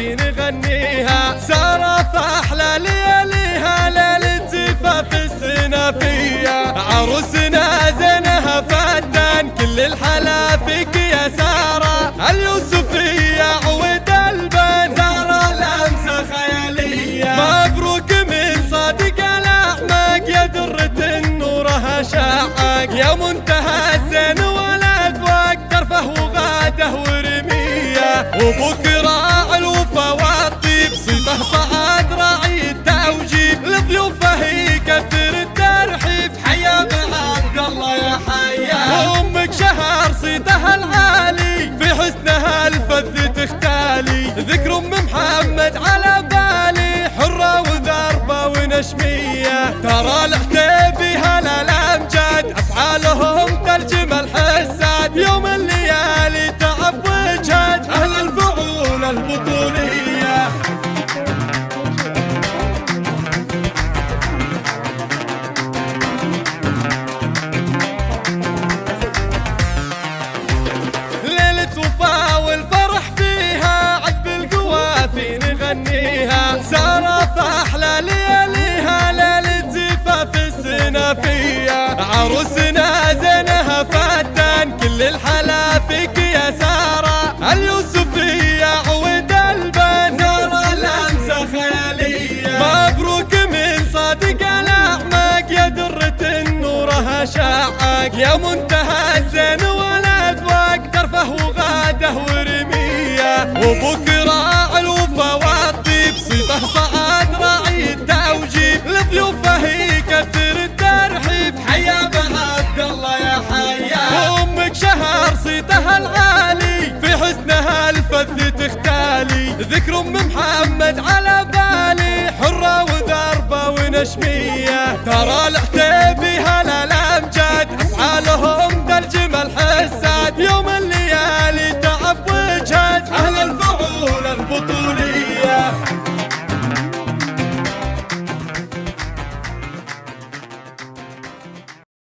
جوافي نغنيها، سارة فأحلى لياليها ليلة زفاف السنافية. عروسنا زينها فتان كل الحلا فيك يا سارة، اليوسفية عود البن زهرة لمسة خيالية. مبروك من صادق الأعماق يا درة نورها شاعق، يا منتهى الزين والأذواق ترفه وغاده ورمية. وابوك راعي الوفا والطيب صيته صعد راعي التوجيب، لضيوفه يكثر الترحيب حيا بعبد الله يا حيا. وامك شهر صيتها العالي في حسنها الفذ تختالي، ذكر ام محمد على بالي حرة وذربة ونشمية. ترى العتيبي هلا الامجاد افعالهم ترجم الحساد، يوم الليالي تعب وجهد اهل الفعول البطولية. ليلة وفا والفرح فيها عقب القوافي نغنيها، سارة فأحلى لياليها ليلة زفاف السنافية. عروسنا زينها فتان كل الحلا فيك يا سارة، اليوسفية عود البن زهرة لمسة خيالية. مبروك من صادق الأعماق يا درة نورها شاعق، يا منتهى الزين والأذواق ترفه وغاده ورمية. وابوك راعي الوفا والطيب صيته صعد راعي التوجيب، لضيوفه يكثر الترحيب حيا بعبد الله يا حيا. وامك شهر صيتها العالي في حسنها الفذ تختالي، ذكر ام محمد على بالي حرة وذربة ونشمية. ترى العتيبي هلا